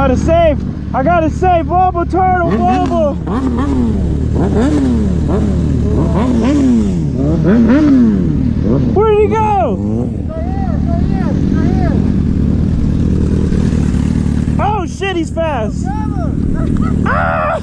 got it safe. I got it safe. Wobble, turtle, wobble. Where did he go? Oh shit, he's fast. Ah!